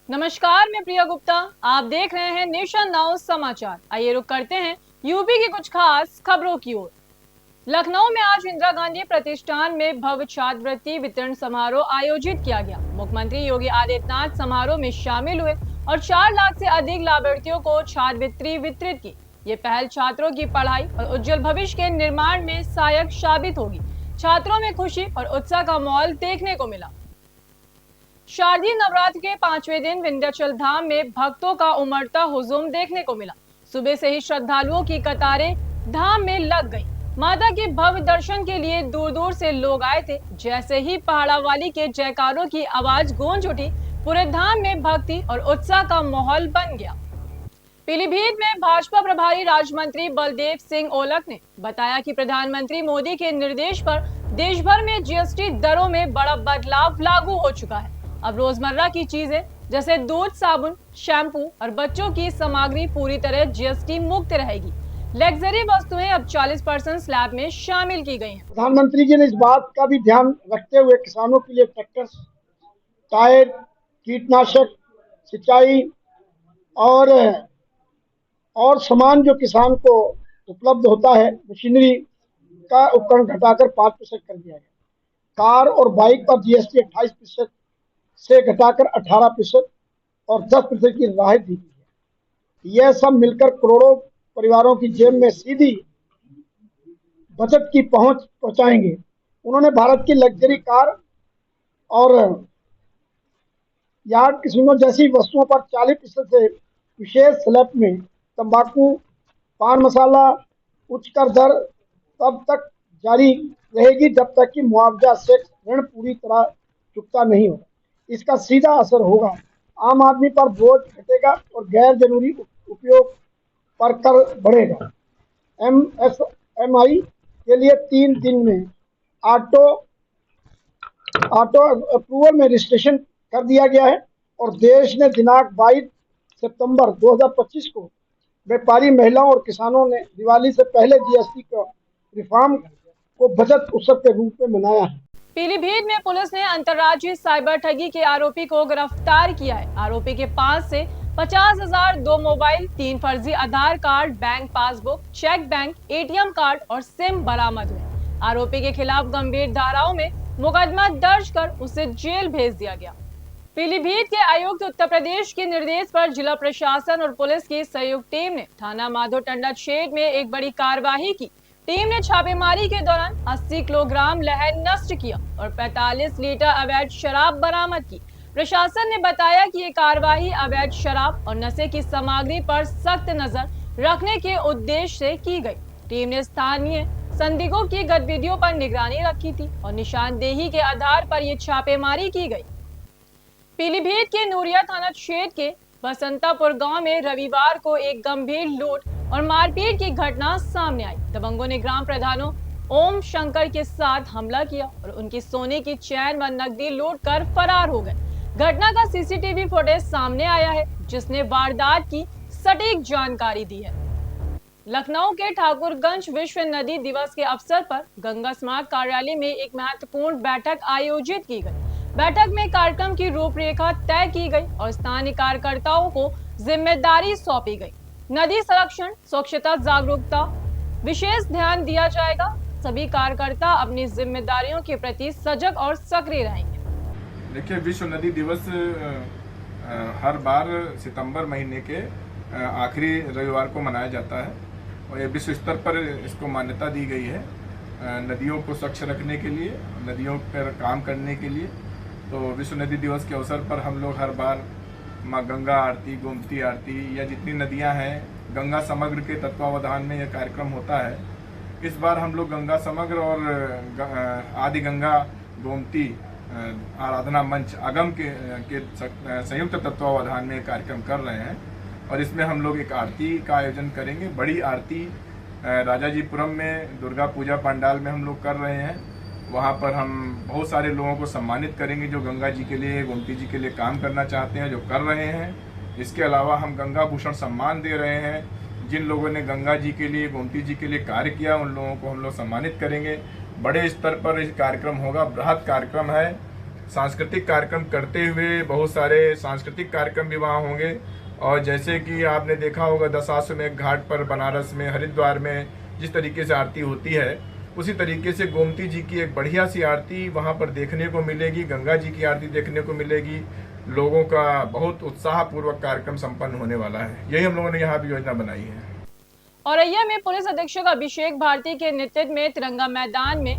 नमस्कार, मैं प्रिया गुप्ता। आप देख रहे हैं नेशन नाउ समाचार। आइए रुक करते हैं यूपी की कुछ खास खबरों की ओर। लखनऊ में आज इंदिरा गांधी प्रतिष्ठान में भव्य छात्रवृत्ति वितरण समारोह आयोजित किया गया। मुख्यमंत्री योगी आदित्यनाथ समारोह में शामिल हुए और 4 लाख से अधिक लाभार्थियों को छात्रवृत्ति वितरित की। ये पहल छात्रों की पढ़ाई और उज्जवल भविष्य के निर्माण में सहायक साबित होगी। छात्रों में खुशी और उत्साह का माहौल देखने को मिला। शारदीय नवरात्र के 5वें दिन विंध्याचल धाम में भक्तों का उमड़ता हुजूम देखने को मिला। सुबह से ही श्रद्धालुओं की कतारें धाम में लग गई। माता के भव्य दर्शन के लिए दूर दूर से लोग आए थे। जैसे ही पहाड़ा वाली के जयकारों की आवाज गूंज उठी, पूरे धाम में भक्ति और उत्साह का माहौल बन गया। पीलीभीत में भाजपा प्रभारी राज्य मंत्री बलदेव सिंह ओलख ने बताया कि प्रधानमंत्री मोदी के निर्देश पर देश भर में जीएसटी दरों में बड़ा बदलाव लागू हो चुका है। अब रोजमर्रा की चीजें जैसे दूध, साबुन, शैम्पू और बच्चों की सामग्री पूरी तरह जीएसटी मुक्त रहेगी। लग्जरी वस्तुएं अब 40% स्लैब में शामिल की गई हैं। प्रधानमंत्री जी ने इस बात का भी ध्यान रखते हुए किसानों के लिए ट्रैक्टर, टायर, कीटनाशक, सिंचाई और सामान जो किसान को उपलब्ध होता है, मशीनरी का उपकरण घटाकर 5% कर दिया गया। कार और बाइक पर जीएसटी 28% से घटाकर 18% और 10% की राहत दी गई है। यह सब मिलकर करोड़ों परिवारों की जेब में सीधी बचत की पहुंचाएंगे। उन्होंने भारत की लग्जरी कार और यार्ड किस्मों जैसी वस्तुओं पर 40% से विशेष स्लैब में तंबाकू, पान मसाला उच्च कर दर तब तक जारी रहेगी जब तक कि मुआवजा से ऋण पूरी तरह चुकता नहीं हो। इसका सीधा असर होगा, आम आदमी पर बोझ घटेगा और गैर जरूरी उपयोग पर कर बढ़ेगा। एमएसएमई के लिए 3 दिन में ऑटो अप्रूवल में रजिस्ट्रेशन कर दिया गया है और देश ने दिनांक 22 सितंबर 2025 को व्यापारी, महिलाओं और किसानों ने दिवाली से पहले जीएसटी का रिफॉर्म को बचत उत्सव के रूप में मनाया है। पीलीभीत में पुलिस ने अंतर्राज्यीय साइबर ठगी के आरोपी को गिरफ्तार किया है। आरोपी के पास से 50,000, 2 मोबाइल, 3 फर्जी Aadhaar card, bank passbook, cheque bank, ATM card और सिम बरामद हुए। आरोपी के खिलाफ गंभीर धाराओं में मुकदमा दर्ज कर उसे जेल भेज दिया गया। पीलीभीत के आयुक्त उत्तर प्रदेश के निर्देश पर जिला प्रशासन और पुलिस की संयुक्त टीम ने थाना माधो टंडा क्षेत्र में एक बड़ी कार्रवाई की। टीम ने छापेमारी के दौरान 80 किलोग्राम लहर नष्ट किया और 45 लीटर अवैध शराब बरामद की। प्रशासन ने बताया कि ये कार्रवाई अवैध शराब और नशे की सामग्री पर सख्त नजर रखने के उद्देश्य से की गई। टीम ने स्थानीय संदिग्धों की गतिविधियों पर निगरानी रखी थी और निशानदेही के आधार पर ये छापेमारी की गई। पीलीभीत के नूरिया थाना क्षेत्र के बसंतापुर गांव में रविवार को एक गंभीर लूट और मारपीट की घटना सामने आई। दबंगों ने ग्राम प्रधानों ओम शंकर के साथ हमला किया और उनकी सोने की चैन व नकदी लूट कर फरार हो गए। घटना का सीसीटीवी फुटेज सामने आया है, जिसने वारदात की सटीक जानकारी दी है। लखनऊ के ठाकुरगंज विश्व नदी दिवस के अवसर पर गंगा स्मारक कार्यालय में एक महत्वपूर्ण बैठक आयोजित की गई। बैठक में कार्यक्रम की रूपरेखा तय की गई और स्थानीय कार्यकर्ताओं को जिम्मेदारी सौंपी गई। नदी संरक्षण, स्वच्छता, जागरूकता विशेष ध्यान दिया जाएगा। सभी कार्यकर्ता अपनी जिम्मेदारियों के प्रति सजग और सक्रिय रहेंगे। देखिए, विश्व नदी दिवस हर बार सितंबर महीने के आखिरी रविवार को मनाया जाता है और ये विश्व स्तर पर इसको मान्यता दी गई है नदियों को स्वच्छ रखने के लिए, नदियों पर काम करने के लिए। तो विश्व नदी दिवस के अवसर पर हम लोग हर बार माँ गंगा आरती, गोमती आरती या जितनी नदियाँ हैं, गंगा समग्र के तत्वावधान में यह कार्यक्रम होता है। इस बार हम लोग गंगा समग्र और आदि गंगा गोमती आराधना मंच आगम के संयुक्त तत्वावधान में कार्यक्रम कर रहे हैं और इसमें हम लोग एक आरती का आयोजन करेंगे। बड़ी आरती राजाजीपुरम में दुर्गा पूजा पंडाल में हम लोग कर रहे हैं। वहाँ पर हम बहुत सारे लोगों को सम्मानित करेंगे जो गंगा जी के लिए, गोमती जी के लिए काम करना चाहते हैं, जो कर रहे हैं। इसके अलावा हम गंगा भूषण सम्मान दे रहे हैं। जिन लोगों ने गंगा जी के लिए, गोमती जी के लिए कार्य किया, उन लोगों को हम लोग सम्मानित करेंगे। बड़े स्तर पर ये कार्यक्रम होगा, बृहद कार्यक्रम है। सांस्कृतिक कार्यक्रम करते हुए बहुत सारे सांस्कृतिक कार्यक्रम भी वहाँ होंगे। और जैसे कि आपने देखा होगा दशाश्वमेध घाट पर बनारस में हरिद्वार में जिस तरीके से आरती होती है, उसी तरीके से गोमती जी की एक बढ़िया सी आरती वहाँ पर देखने को मिलेगी, गंगा जी की आरती देखने को मिलेगी। लोगों का बहुत उत्साहपूर्वक कार्यक्रम संपन्न होने वाला है। यही हम लोगों ने यहाँ भी योजना बनाई है। औरैया में पुलिस अधीक्षक अभिषेक भारती के नेतृत्व में तिरंगा मैदान में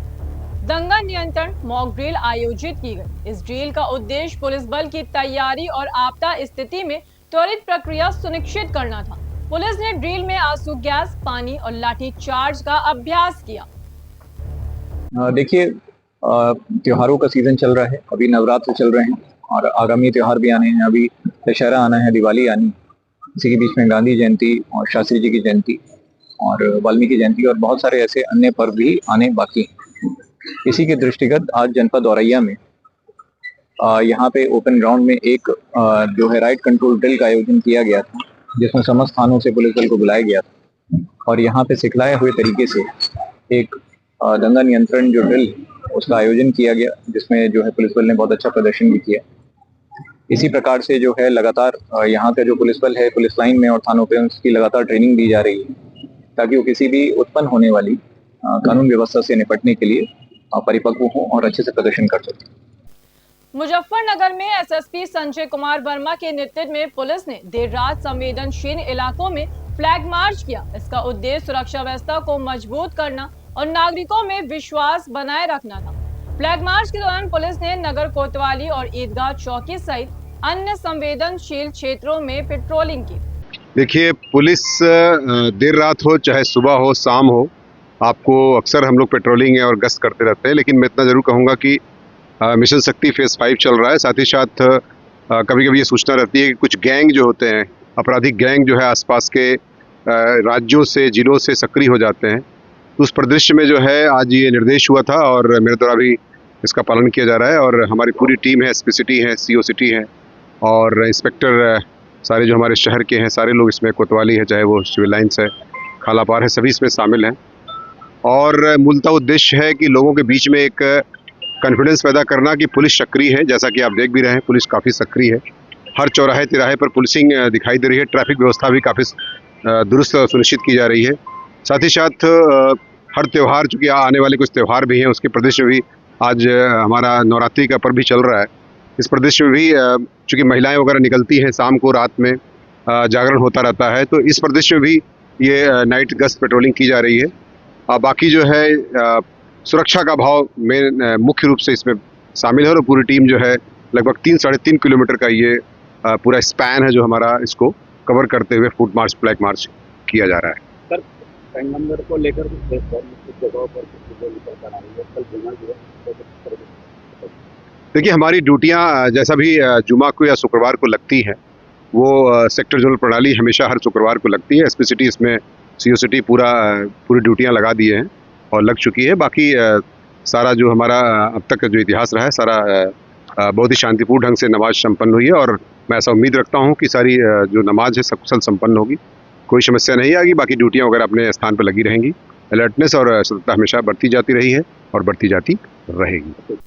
दंगा नियंत्रण मॉक ड्रिल आयोजित की गई। इस ड्रिल का उद्देश्य पुलिस बल की तैयारी और आपदा स्थिति में त्वरित प्रक्रिया सुनिश्चित करना था। पुलिस ने ड्रिल में आंसू गैस, पानी और लाठी चार्ज का अभ्यास किया। देखिए, त्योहारों का सीजन चल रहा है, अभी नवरात्र चल रहे हैं और आगामी त्योहार भी आने हैं। अभी दशहरा आना है, दिवाली आनी है, इसी के बीच में गांधी जयंती और शास्त्री जी की जयंती और वाल्मीकि जयंती और बहुत सारे ऐसे अन्य पर्व भी आने बाकी हैं। इसी के दृष्टिगत आज जनपद औरैया में यहाँ पे ओपन ग्राउंड में एक जो है राइट कंट्रोल ड्रिल का आयोजन किया गया था, जिसमें समस्त थानों से पुलिस बल को बुलाया गया था और यहाँ पे सिखलाए हुए तरीके से एक दंगा नियंत्रण जो ड्रिल उसका आयोजन किया गया, जिसमें जो है पुलिस बल ने बहुत अच्छा प्रदर्शन भी किया। इसी प्रकार से जो है लगातार यहाँ का जो पुलिस बल है, पुलिस लाइन में और थानों पे उसकी लगातार ट्रेनिंग दी जा रही है ताकि वो किसी भी उत्पन्न होने वाली कानून व्यवस्था से निपटने के लिए परिपक्व हो और अच्छे से प्रदर्शन कर सके। मुजफ्फरनगर में एसएसपी संजय कुमार वर्मा के नेतृत्व में पुलिस ने देर रात संवेदनशील इलाकों में फ्लैग मार्च किया। इसका उद्देश्य सुरक्षा व्यवस्था को मजबूत करना और नागरिकों में विश्वास बनाए रखना था। फ्लैग मार्च के दौरान पुलिस ने नगर कोतवाली और ईदगाह चौकी सहित अन्य संवेदनशील क्षेत्रों में पेट्रोलिंग की। देखिए, पुलिस देर रात हो चाहे सुबह हो शाम हो, आपको अक्सर हम लोग पेट्रोलिंग और गश्त करते रहते हैं, लेकिन मैं इतना जरूर कहूँगा कि मिशन शक्ति फेज 5 चल रहा है। साथ ही साथ कभी कभी ये सूचना रहती है कि कुछ गैंग जो होते हैं, आपराधिक गैंग जो है आसपास के राज्यों से जिलों से सक्रिय हो जाते हैं। तो उस परिदृश्य में जो है आज ये निर्देश हुआ था और मेरे द्वारा भी इसका पालन किया जा रहा है और हमारी पूरी टीम है, एसपी सिटी है, सीओ सिटी है और इंस्पेक्टर सारे जो हमारे शहर के हैं, सारे लोग इसमें, कोतवाली है, चाहे वो सिविल लाइन्स है, खालापार है, सभी इसमें शामिल हैं। और मूलतः उद्देश्य है कि लोगों के बीच में एक कॉन्फिडेंस पैदा करना कि पुलिस सक्रिय है। जैसा कि आप देख भी रहे हैं, पुलिस काफ़ी सक्रिय है। हर चौराहे तिराहे पर पुलिसिंग दिखाई दे रही है। ट्रैफिक व्यवस्था भी काफ़ी दुरुस्त सुनिश्चित की जा रही है। साथ ही साथ हर त्यौहार, चूँकि आने वाले कुछ त्यौहार भी हैं, उसके परिदृश्य में भी आज हमारा नवरात्रि का पर्व भी चल रहा है। इस परिदृश्य में भी चूँकि महिलाएं वगैरह निकलती हैं शाम को, रात में जागरण होता रहता है, तो इस परिदृश्य में भी ये नाइट गश्त पेट्रोलिंग की जा रही है। बाकी जो है सुरक्षा का भाव में मुख्य रूप से इसमें शामिल है और पूरी टीम जो है लगभग 3-3.5 किलोमीटर का ये पूरा स्पैन है जो हमारा इसको कवर करते हुए फुट मार्च, फ्लैग मार्च किया जा रहा है। सर, टैंक नंबर को लेकर जगहों पर देखिए, हमारी ड्यूटियां जैसा भी जुमा को या शुक्रवार को लगती हैं, वो सेक्टर जोनल प्रणाली हमेशा हर शुक्रवार को लगती है। एसपी सिटी इसमें, सीओ सिटी पूरी ड्यूटियां लगा दिए हैं और लग चुकी है। बाकी सारा जो हमारा अब तक जो इतिहास रहा है, सारा बहुत ही शांतिपूर्ण ढंग से नमाज संपन्न हुई है और मैं ऐसा उम्मीद रखता हूं कि सारी जो नमाज है सकुशल संपन्न होगी, कोई समस्या नहीं आएगी। बाकी ड्यूटियां वगैरह अपने स्थान पर लगी रहेंगी। अलर्टनेस और सतर्कता हमेशा बढ़ती जाती रही है और बढ़ती जाती रहेगी।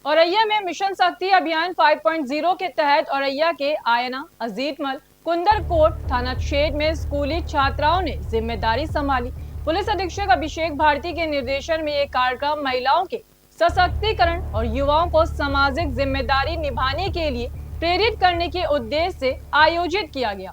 औरैया में मिशन शक्ति अभियान 5.0 के तहत औरैया के आयना, अजीतमल, कुंदरकोट थाना क्षेत्र में स्कूली छात्राओं ने जिम्मेदारी संभाली। पुलिस अधीक्षक अभिषेक भारती के निर्देशन में ये कार्यक्रम महिलाओं के सशक्तिकरण और युवाओं को सामाजिक जिम्मेदारी निभाने के लिए प्रेरित करने के उद्देश्य से आयोजित किया गया।